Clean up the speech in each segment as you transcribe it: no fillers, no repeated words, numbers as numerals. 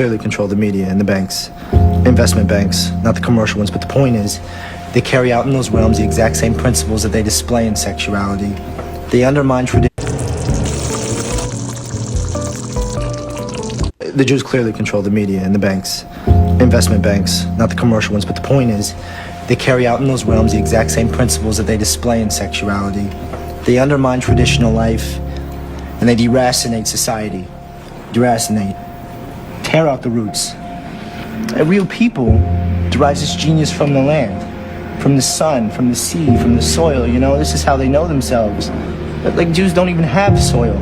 clearly control the media and the banks, investment banks, not the commercial ones. But the point is, they carry out in those realms the exact same principles that they display in sexuality. They undermine tradition. The Jews clearly control the media and the banks, investment banks, not the commercial ones. But the point is, they carry out in those realms the exact same principles that they display in sexuality. They undermine traditional life, and they deracinate society. Deracinate. Tear out the roots. A real people derives its genius from the land, from the sun, from the sea, from the soil. You know, this is how they know themselves. But, like, Jews don't even have soil.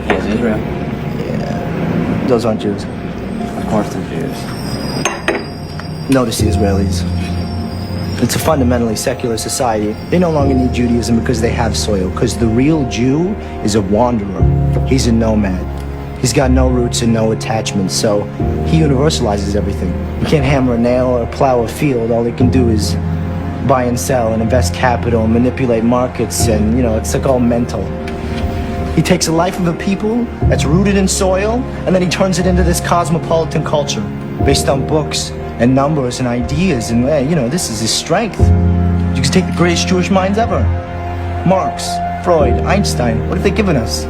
Yes, Israel. Yeah, those aren't Jews. Of course they're Jews. Notice the Israelis. It's a fundamentally secular society. They no longer need Judaism because they have soil. Because the real Jew is a wanderer. He's a nomad. He's got no roots and no attachments, so he universalizes everything. You can't hammer a nail or plow a field. All they can do is buy and sell and invest capital and manipulate markets, and, you know, it's like all mental. He takes the life of a people that's rooted in soil, and then he turns it into this cosmopolitan culture based on books and numbers and ideas, and, you know, this is his strength. You can take the greatest Jewish minds ever. Marx, Freud, Einstein, what have they given us?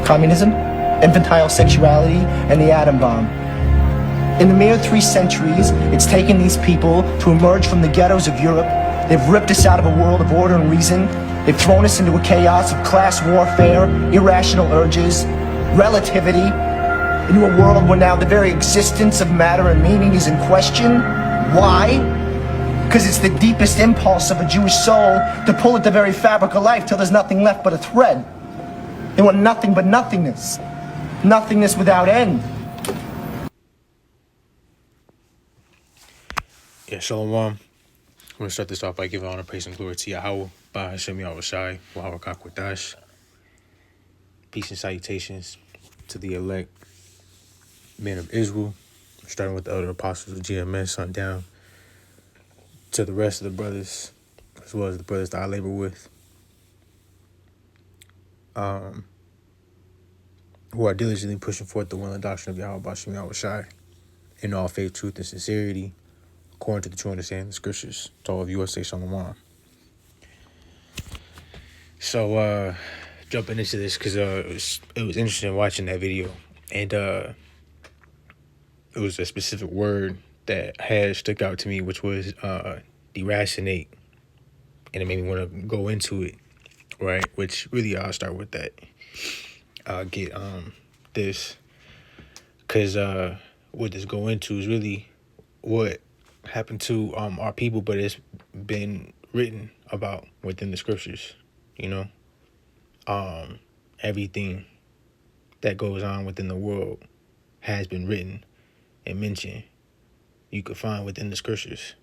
Communism? Infantile sexuality, and the atom bomb. In the mere 3 centuries, it's taken these people to emerge from the ghettos of Europe. They've ripped us out of a world of order and reason. They've thrown us into a chaos of class warfare, irrational urges, relativity, into a world where now the very existence of matter and meaning is in question. Why? Because it's the deepest impulse of a Jewish soul to pull at the very fabric of life till there's nothing left but a thread. They want nothing but nothingness. Nothingness without end. Yeah, Shalom. I'm going to start this off by giving honor, praise, and glory to Yahweh, by Hashem Yahushai, Wahawah Kakwadash. Peace and salutations to the elect men of Israel, starting with the elder apostles of GMS on down to the rest of the brothers, as well as the brothers that I labor with, who are diligently pushing forth the will and doctrine of Yahweh Bashem Yahushai in all faith, truth, and sincerity, according to the true understanding of the scriptures. To all of you, I say Shalom. So, jumping into this, because it was interesting watching that video, and it was a specific word that had stuck out to me, which was deracinate, and it made me want to go into it, right? Which really, I'll start with that. Get this, because what this go into is really what happened to our people, but it's been written about within the scriptures. You know, everything that goes on within the world has been written and mentioned. You could find within the scriptures,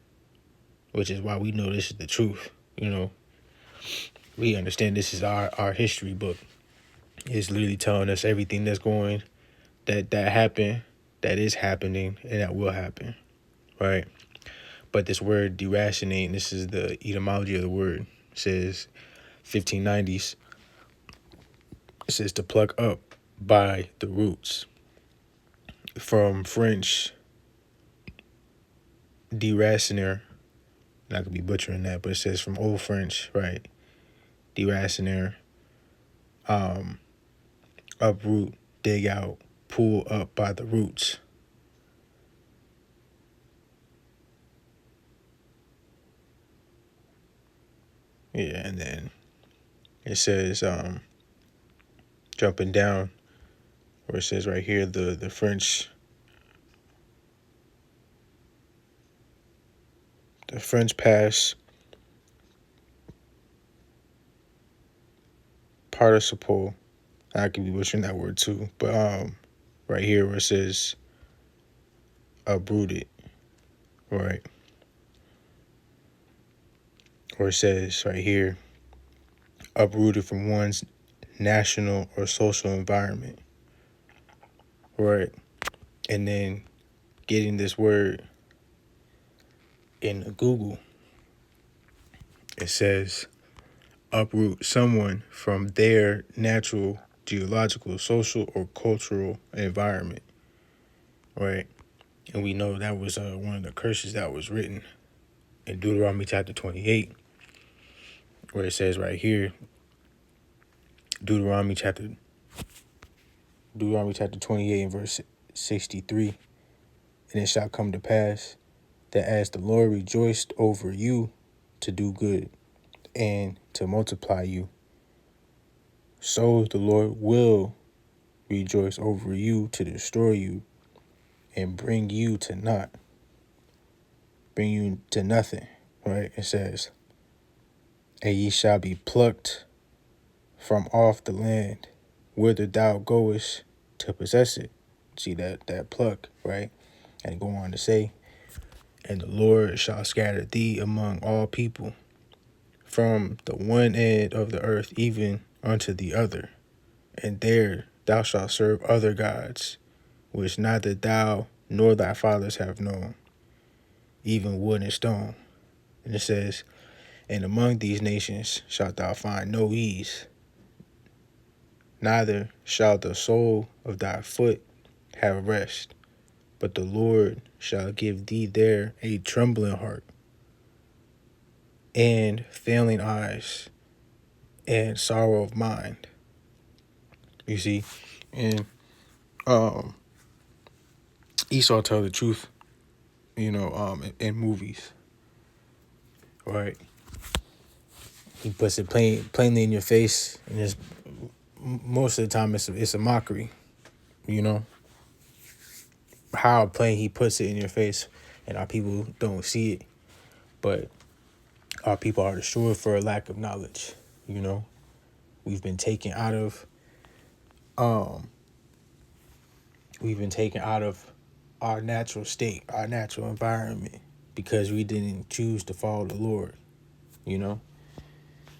which is why we know this is the truth. You know, we understand this is our history book. It's literally telling us everything that's going, that happened, that is happening, and that will happen, right? But this word deracinate, and this is the etymology of the word, says 1590s. It says to pluck up by the roots. From French, deraciner, and I could be butchering that, but it says from Old French, right? Deraciner, uproot, dig out, pull up by the roots. Yeah, and then it says, jumping down, where it says right here, the French past participle. I could be butchering that word too, but right here where it says uprooted, right? Or it says right here, uprooted from one's national or social environment, right? And then getting this word in Google, it says uproot someone from their natural, geological, social, or cultural environment. right? And we know that was one of the curses that was written in Deuteronomy chapter 28, where it says right here, Deuteronomy chapter 28 and verse 63, and it shall come to pass that as the Lord rejoiced over you to do good and to multiply you, so the Lord will rejoice over you to destroy you and bring you to nothing, right? It says, and ye shall be plucked from off the land whither thou goest to possess it. See that pluck, right? And go on to say, and the Lord shall scatter thee among all people, from the one end of the earth even unto the other, and there thou shalt serve other gods, which neither thou nor thy fathers have known, even wood and stone. And it says, and among these nations shalt thou find no ease, neither shall the sole of thy foot have rest, but the Lord shall give thee there a trembling heart, and failing eyes, and sorrow of mind. You see, and Esau tell the truth, in movies, right? He puts it plainly in your face, and most of the time it's a mockery, you know. How plain he puts it in your face, and our people don't see it, but our people are destroyed for a lack of knowledge. You know, we've been taken out of our natural state, our natural environment, because we didn't choose to follow the Lord. You know,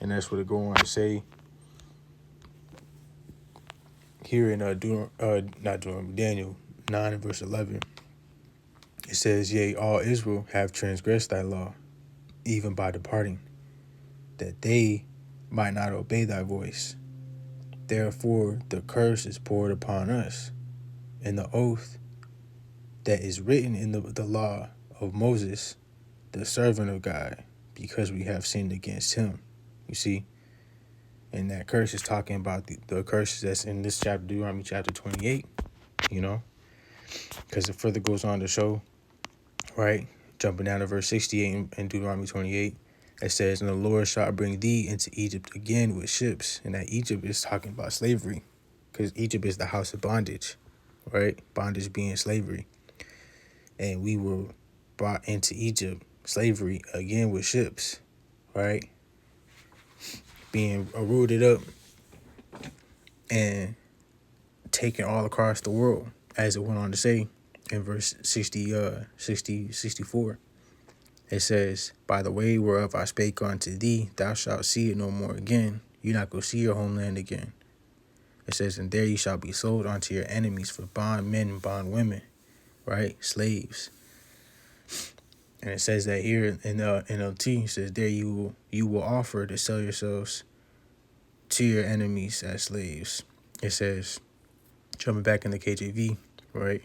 and that's what it go on to say here in Daniel 9 and verse 11. It says, yea, all Israel have transgressed thy law, even by departing, that they might not obey thy voice. Therefore the curse is poured upon us, and the oath that is written in the law of Moses, the servant of God, because we have sinned against him. You see? And that curse is talking about the curses that's in this chapter, Deuteronomy chapter 28, you know? Because it further goes on to show, right? Jumping down to verse 68 in Deuteronomy 28, it says, and the Lord shall bring thee into Egypt again with ships. And that Egypt is talking about slavery, because Egypt is the house of bondage, right? Bondage being slavery. And we were brought into Egypt, slavery, again with ships, right? Being rooted up and taken all across the world, as it went on to say in verse 64. It says, by the way whereof I spake unto thee, thou shalt see it no more again. You're not going to see your homeland again. It says, and there you shall be sold unto your enemies for bondmen and bondwomen, right? Slaves. And it says that here in NLT, it says, there you will offer to sell yourselves to your enemies as slaves. It says, jumping back in the KJV, right?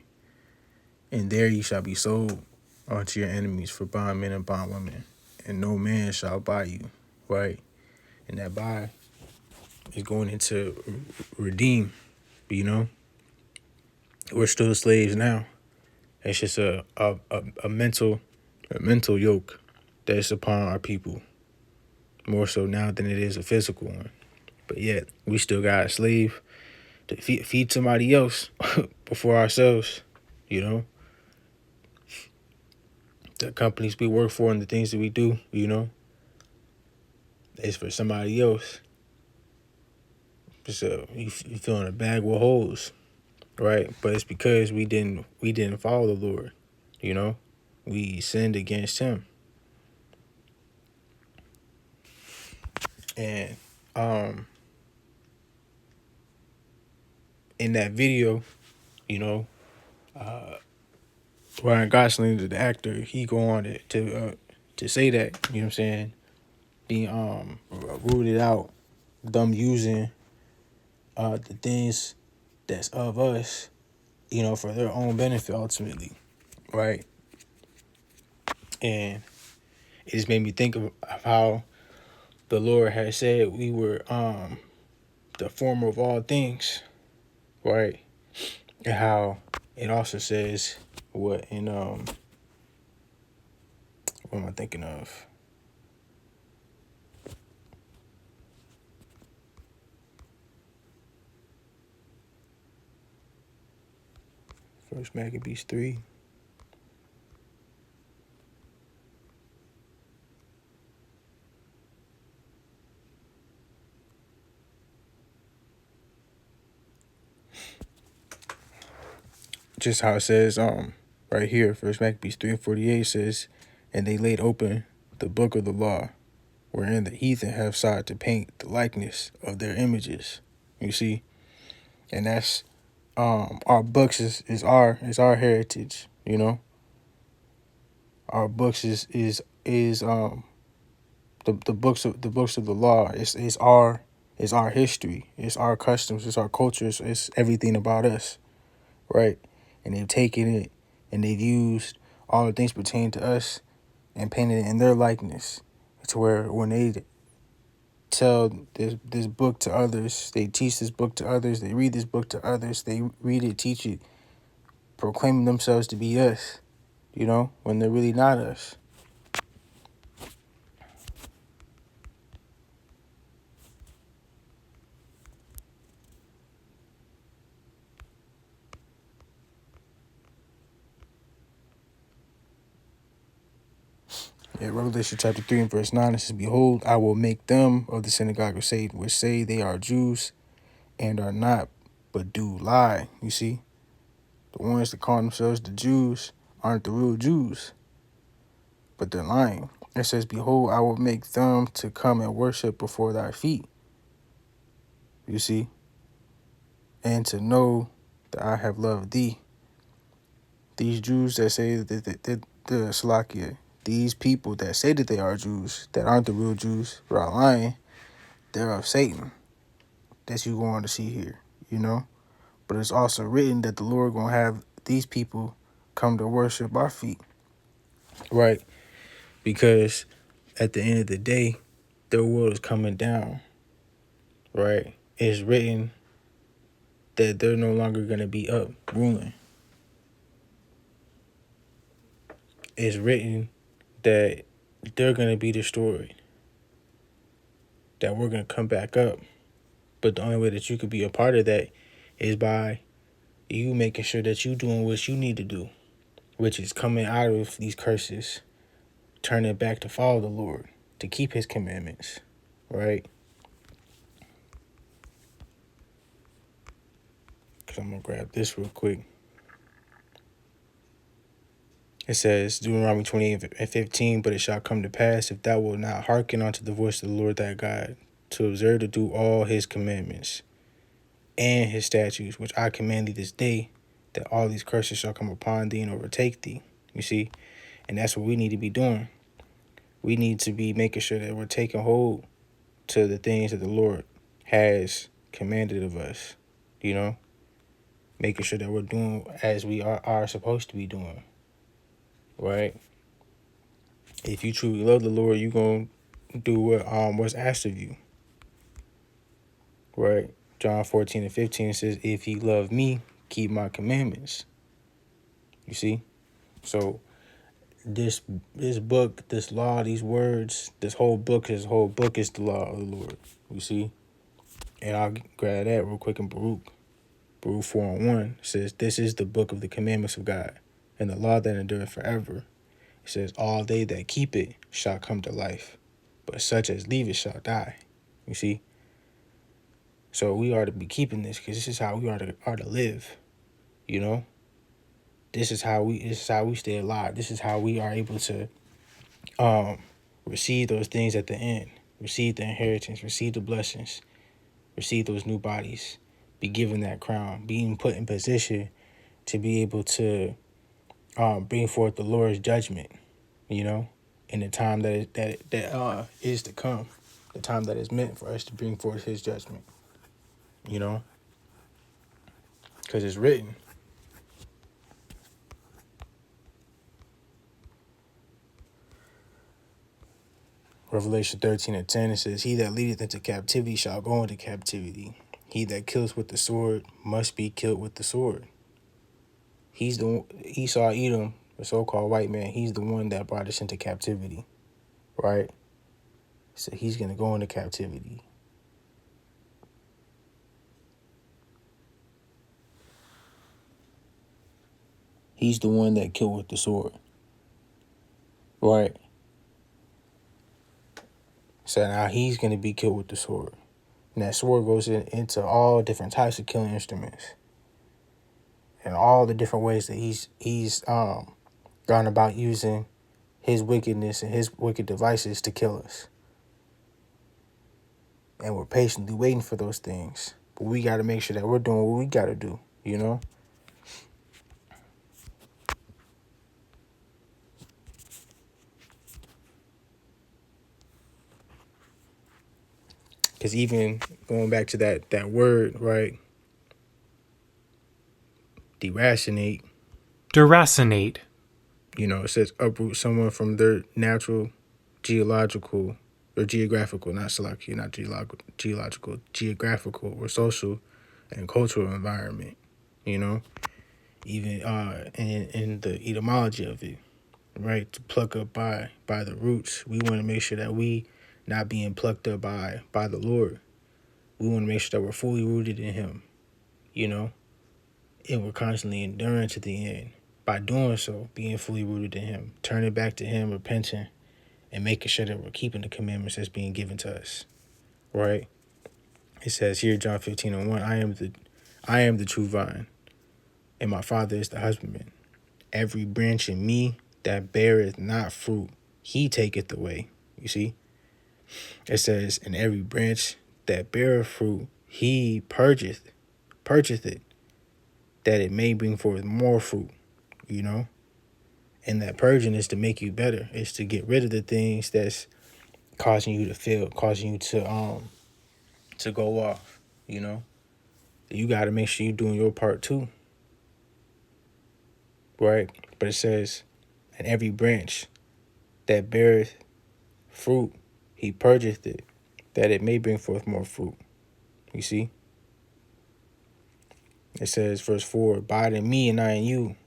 And there you shall be sold unto your enemies for bondmen and bondwomen, and no man shall buy you, right? And that buy is going into redeem, you know? We're still slaves now. It's just a mental yoke that's upon our people, more so now than it is a physical one. But yet, we still got a slave to feed somebody else before ourselves, you know? The companies we work for and the things that we do, you know, is for somebody else. So you fill in a bag with holes, right? But it's because we didn't follow the Lord, you know? We sinned against him. And in that video, you know, Ryan Gosling, the actor, he go on to say that, you know what I'm saying? Being rooted out, them using the things that's of us for their own benefit ultimately, right? And it just made me think of how the Lord had said we were the former of all things, right? And how it also says what in what am I thinking of? First Maccabees 3. Just how it says right here, First Maccabees 3:48 says, and they laid open the book of the law, wherein the heathen have sought to paint the likeness of their images. You see? And that's our books is our heritage, Our books is the books of the law is our history, it's our customs, it's our cultures, it's everything about us, right? And they've taken it and they've used all the things pertaining to us and painted it in their likeness, to where when they tell this book to others, they teach this book to others, they read this book to others, they read it, teach it, proclaiming themselves to be us, when they're really not us. Yeah, Revelation chapter 3 and verse 9, it says, behold, I will make them of the synagogue of Satan, which say they are Jews and are not, but do lie. You see? The ones that call themselves the Jews aren't the real Jews, but they're lying. It says, behold, I will make them to come and worship before thy feet. You see? And to know that I have loved thee. These Jews that say that the Salakia, these people that say that they are Jews, that aren't the real Jews, but are lying, they're of Satan. That's you going to see here, But it's also written that the Lord going to have these people come to worship our feet. Right? Because at the end of the day, their world is coming down. Right? It's written that they're no longer going to be up ruling. It's written that they're going to be destroyed. That we're going to come back up. But the only way that you could be a part of that is by you making sure that you doing what you need to do, which is coming out of these curses, turning back to follow the Lord, to keep his commandments, right? Because I'm going to grab this real quick. It says, Deuteronomy 28:15, but it shall come to pass, if thou wilt not hearken unto the voice of the Lord thy God, to observe to do all his commandments and his statutes, which I command thee this day, that all these curses shall come upon thee and overtake thee. You see? And that's what we need to be doing. We need to be making sure that we're taking hold to the things that the Lord has commanded of us, making sure that we're doing as we are supposed to be doing, right? If you truly love the Lord, you're going to do what's asked of you, right? John 14:15 says, if ye love me, keep my commandments. You see? So this book, this law, these words, this whole book is the law of the Lord. You see? And I'll grab that real quick in Baruch 4:1 says, this is the book of the commandments of God, and the law that endureth forever. It says, all they that keep it shall come to life, but such as leave it shall die. You see? So we are to be keeping this, because this is how we are to live. This is how we stay alive. This is how we are able to receive those things at the end, receive the inheritance, receive the blessings, receive those new bodies, be given that crown, being put in position to be able to bring forth the Lord's judgment, in the time that is to come, the time that is meant for us to bring forth his judgment, because it's written. Revelation 13:10, it says, "He that leadeth into captivity shall go into captivity. He that kills with the sword must be killed with the sword." He's the Esau, Edom, the so-called white man. He's the one that brought us into captivity, right? So he's gonna go into captivity. He's the one that killed with the sword, right? So now he's gonna be killed with the sword. And that sword goes into all different types of killing instruments, and all the different ways that he's gone about using his wickedness and his wicked devices to kill us. And we're patiently waiting for those things. But we got to make sure that we're doing what we got to do, you know? Because even going back to that word, right? Deracinate. Deracinate. You know, it says uproot someone from their natural, geographical, not geographical or social and cultural environment, you know? Even in the etymology of it, right? To pluck up by the roots. We want to make sure that we not being plucked up by the Lord. We want to make sure that we're fully rooted in him, you know? And we're constantly enduring to the end. By doing so, being fully rooted in him, turning back to him, repenting, and making sure that we're keeping the commandments that's being given to us, right? It says here, John 15:1, I am the true vine, and my Father is the husbandman. Every branch in me that beareth not fruit, he taketh away. You see? It says, and every branch that beareth fruit, he purgeth it, that it may bring forth more fruit, you know? And that purging is to make you better. It's to get rid of the things that's causing you to fail, causing you to go off, you know? You got to make sure you're doing your part too, right? But it says, and every branch that beareth fruit, he purgeth it, that it may bring forth more fruit. You see? It says, verse 4, abide in me and I in you,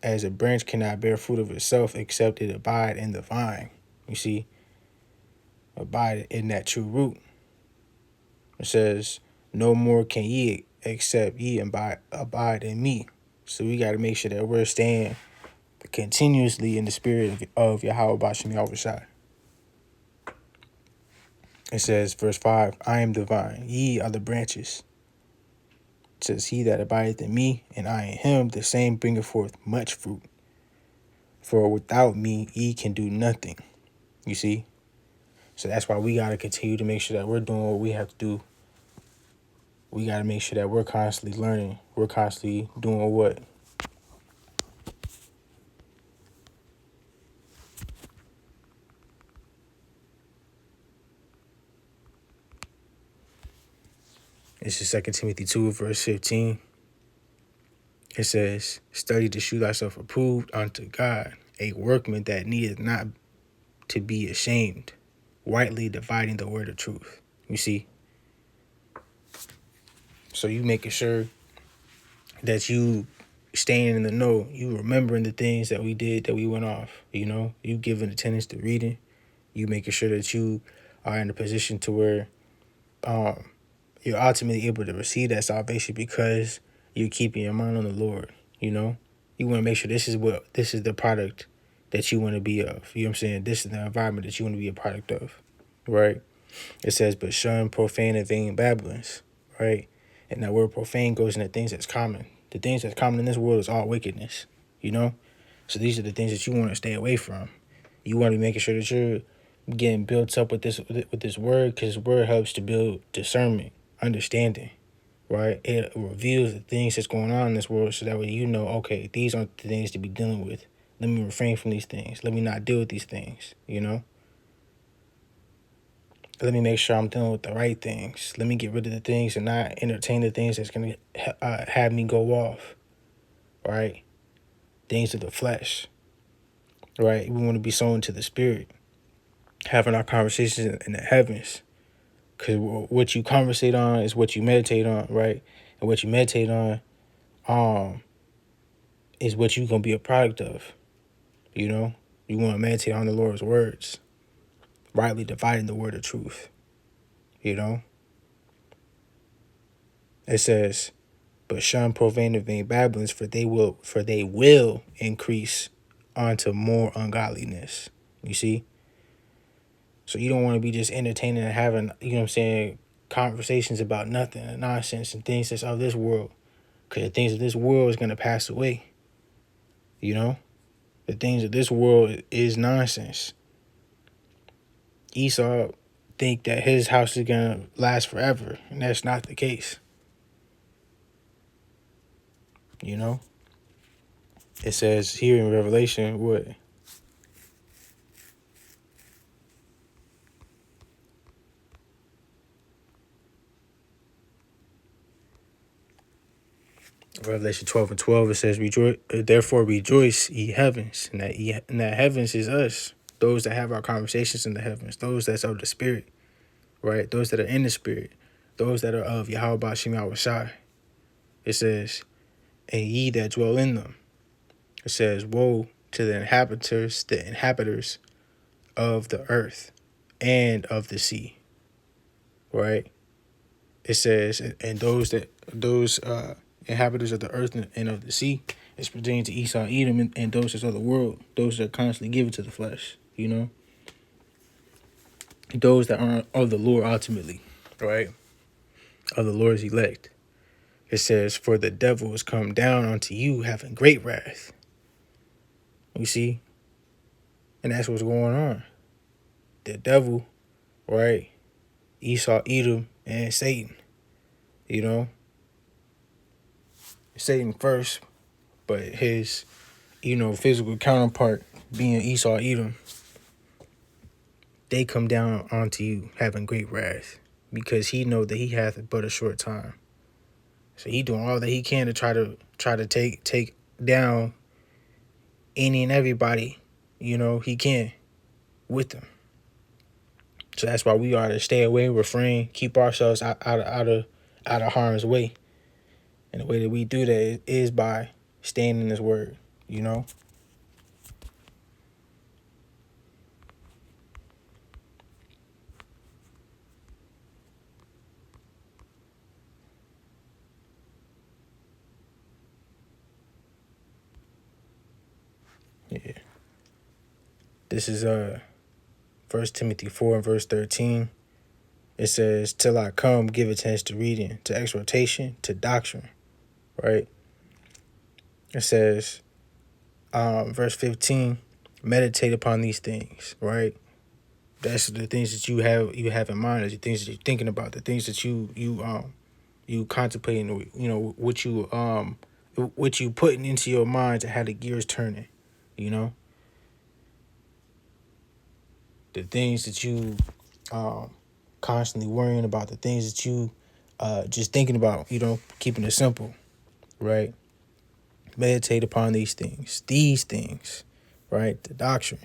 as a branch cannot bear fruit of itself except it abide in the vine. You see? Abide in that true root. It says, no more can ye except ye abide in me. So we got to make sure that we're staying continuously in the spirit of Yahweh Bashem Yahushua. It says, verse 5, I am the vine, ye are the branches. It says, he that abideth in me, and I in him, the same bringeth forth much fruit. For without me, ye can do nothing. You see? So that's why we got to continue to make sure that we're doing what we have to do. We got to make sure that we're constantly learning. We're constantly doing what? This is 2 Timothy 2, verse 15. It says, study to shew thyself approved unto God, a workman that needeth not to be ashamed, rightly dividing the word of truth. You see? So you making sure that you staying in the know, you remembering the things that we did, that we went off, you know? You giving attendance to reading, you making sure that you are in a position to where you're ultimately able to receive that salvation because you're keeping your mind on the Lord, you know? You want to make sure this is the product that you want to be of. You know what I'm saying? This is the environment that you want to be a product of, right? It says, but shun profane and vain babblings, right? And that word profane goes into things that's common. The things that's common in this world is all wickedness, you know? So these are the things that you want to stay away from. You want to be making sure that you're getting built up with this word, because word helps to build discernment, understanding, right? It reveals the things that's going on in this world, so that way you know, okay, these aren't the things to be dealing with. Let me refrain from these things. Let me not deal with these things, you know? Let me make sure I'm dealing with the right things. Let me get rid of the things and not entertain the things that's going to have me go off, right? Things of the flesh, right? We want to be sown to the spirit. having our conversations in the heavens. Because what you conversate on is what you meditate on, right? And what you meditate on is what you're going to be a product of, you know? You want to meditate on the Lord's words, rightly dividing the word of truth, you know? It says, but shun profane and vain babblings, for they will increase onto more ungodliness. You see? So you don't want to be just entertaining and having, you know what I'm saying, conversations about nothing and nonsense and things that's of this world. Because the things of this world is going to pass away. You know? The things of this world is nonsense. Esau think that his house is going to last forever. And that's not the case. You know? It says here in Revelation, what? Revelation 12:12, it says, "Rejoice, therefore rejoice, ye heavens." And that heavens is us. Those that have our conversations in the heavens. Those that's of the spirit, right? Those that are in the spirit. Those that are of Yahweh Bashim Yahushai. It says, and ye that dwell in them. It says, woe to the inhabitants of the earth and of the sea, right? It says, and those inhabitants of the earth and of the sea, it's pertaining to Esau, Edom, and those that's of the world, those that are constantly given to the flesh, you know? Those that aren't of the Lord ultimately, right? Of the Lord's elect. It says, for the devil is come down unto you having great wrath. You see? And that's what's going on. The devil, right? Esau, Edom, and Satan. You know? Satan first, but his, physical counterpart being Esau, Edom, they come down onto you having great wrath because he know that he hath but a short time. So he doing all that he can to try to take down any and everybody, he can with them. So that's why we are to stay away, refrain, keep ourselves out of harm's way. And the way that we do that is by staying in his word, you know? Yeah. This is 1 Timothy 4 and verse 13. It says, till I come, give attention to reading, to exhortation, to doctrine, right? It says, verse 15, meditate upon these things, right? That's the things that you have in mind, the things that you're thinking about, the things that you contemplating, what you putting into your mind to have the gears turning, the things that you constantly worrying about, the things that you just thinking about, keeping it simple, right? Meditate upon these things, right? The doctrine,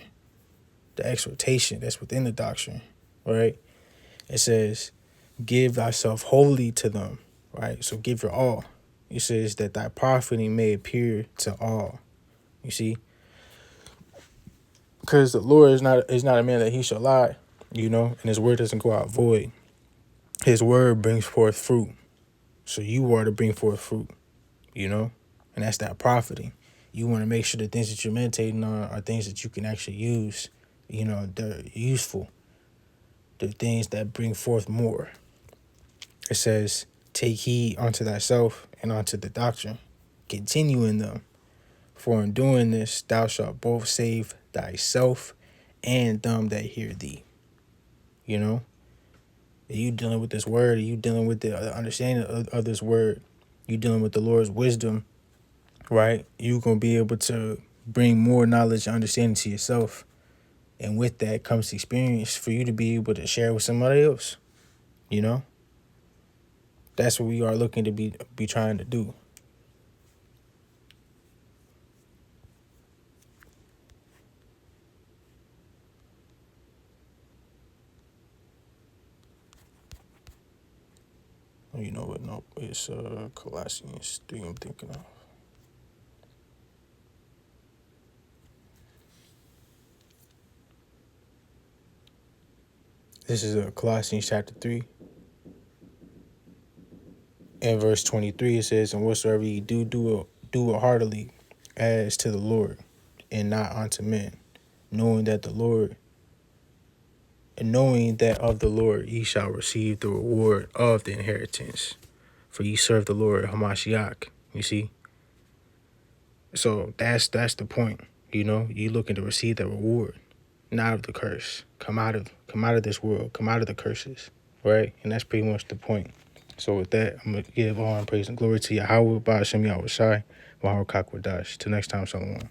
the exhortation that's within the doctrine, right? It says, give thyself wholly to them, right? So give your all. It says that thy profiting may appear to all. You see? Because the Lord is not a man that he shall lie, and his word doesn't go out void. His word brings forth fruit. So you are to bring forth fruit, and that's that profiting. You want to make sure the things that you're meditating on are things that you can actually use, they're useful. They're things that bring forth more. It says, take heed unto thyself and unto the doctrine. Continue in them. For in doing this, thou shalt both save thyself and them that hear thee. Are you dealing with this word? Are you dealing with the understanding of this word? You dealing with the Lord's wisdom, right? You're going to be able to bring more knowledge and understanding to yourself. And with that comes experience for you to be able to share with somebody else. That's what we are looking to be trying to do. Oh, you know what? No, it's Colossians 3 I'm thinking of. This is Colossians chapter 3. In verse 23, it says, "And whatsoever ye do it heartily, as to the Lord, and not unto men, knowing that of the Lord ye shall receive the reward of the inheritance. For ye serve the Lord Hamashiach." You see? So that's the point. You know, you looking to receive the reward, not of the curse. Come out of this world. Come out of the curses. Right? And that's pretty much the point. So with that, I'm going to give all praise and glory to Yahweh, Ba'ashem Yahweh Shai, Wahar Kakwadash. Till next time, Shalom.